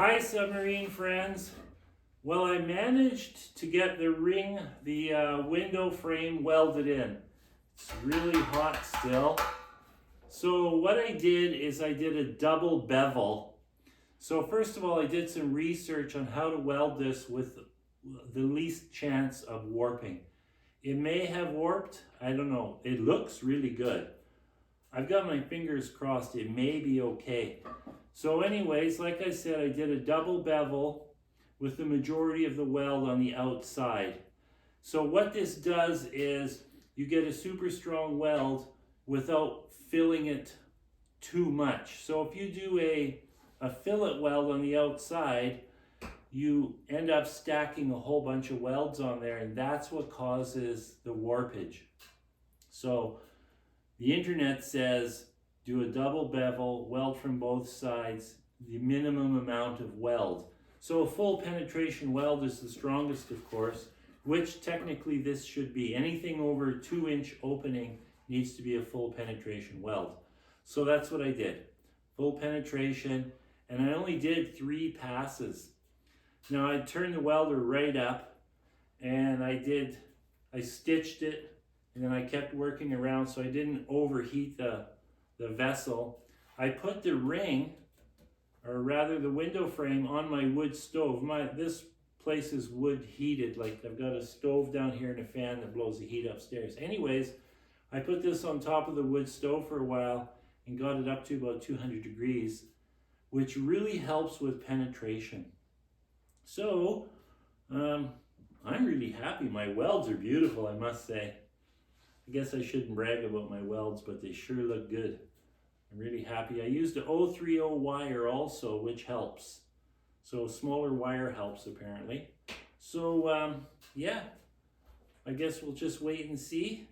Hi, submarine friends. Well, I managed to get the window frame welded in. It's really hot still. So what I did is I did a double bevel. So first of all, I did some research on how to weld this with the least chance of warping. It may have warped, I don't know. It looks really good. I've got my fingers crossed, it may be okay. So anyways, like I said, I did a double bevel with the majority of the weld on the outside. So what this does is you get a super strong weld without filling it too much. So if you do a fillet weld on the outside, you end up stacking a whole bunch of welds on there, and that's what causes the warpage. So the internet says do a double bevel, weld from both sides, the minimum amount of weld. So a full penetration weld is the strongest, of course, which technically this should be. Anything over 2-inch opening needs to be a full penetration weld. So that's what I did. Full penetration, and I only did 3 passes. Now I turned the welder right up, and I stitched it, and then I kept working around so I didn't overheat the vessel. I put the ring, or rather the window frame, on my wood stove. This place is wood heated, like I've got a stove down here and a fan that blows the heat upstairs. Anyways, I put this on top of the wood stove for a while and got it up to about 200 degrees, which really helps with penetration. So, I'm really happy. My welds are beautiful, I must say. I guess I shouldn't brag about my welds, but they sure look good. I'm really happy. I used a 030 wire also, which helps. So smaller wire helps apparently. So yeah, I guess we'll just wait and see.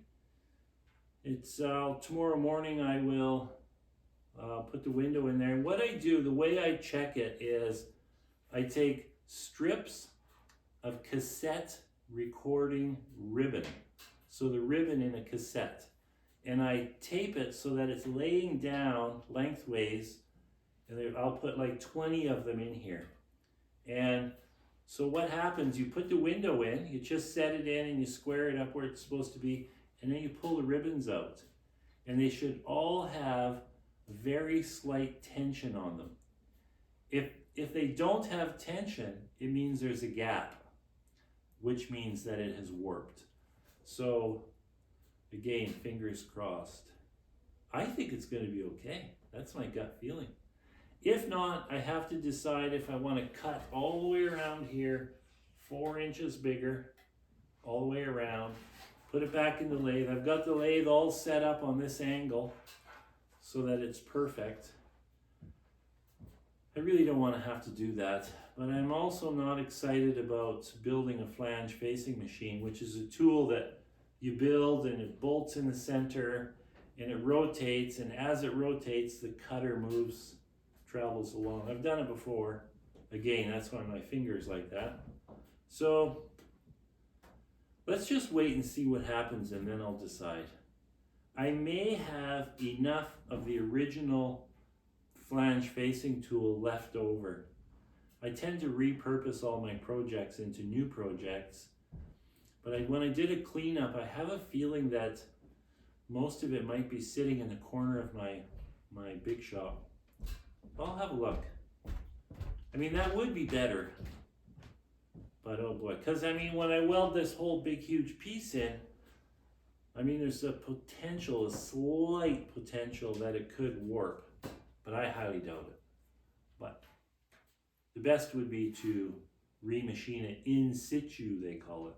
It's tomorrow morning I will put the window in there. And what I do, the way I check it is I take strips of cassette recording ribbon. So the ribbon in a cassette. And I tape it so that it's laying down lengthways, and I'll put like 20 of them in here. And so what happens, you put the window in, you just set it in and you square it up where it's supposed to be, and then you pull the ribbons out. And they should all have very slight tension on them. If they don't have tension, it means there's a gap, which means that it has warped. So again, fingers crossed. I think it's going to be okay. That's my gut feeling. If not, I have to decide if I want to cut all the way around here, 4 inches bigger, all the way around, put it back in the lathe. I've got the lathe all set up on this angle so that it's perfect. I really don't want to have to do that, but I'm also not excited about building a flange facing machine, which is a tool that you build and it bolts in the center and it rotates, and as it rotates the cutter moves, travels along. I've done it before. Again, that's why my finger's like that. So let's just wait and see what happens, and then I'll decide. I may have enough of the original flange facing tool left over. I tend to repurpose all my projects into new projects. But when I did a cleanup, I have a feeling that most of it might be sitting in the corner of my big shop. I'll have a look. I mean, that would be better. But oh boy, because I mean, when I weld this whole big huge piece in, I mean, there's a potential, a slight potential that it could warp. But I highly doubt it. But the best would be to remachine it in situ, they call it.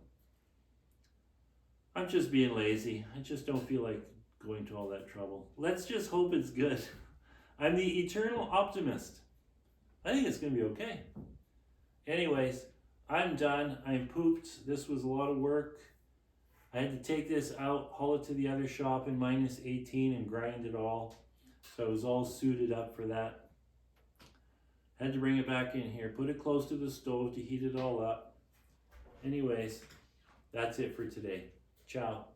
I'm just being lazy. I just don't feel like going to all that trouble. Let's just hope it's good. I'm the eternal optimist. I think it's going to be okay. Anyways, I'm done. I'm pooped. This was a lot of work. I had to take this out, haul it to the other shop in -18 and grind it all. So I was all suited up for that. Had to bring it back in here, put it close to the stove to heat it all up. Anyways, that's it for today. Ciao.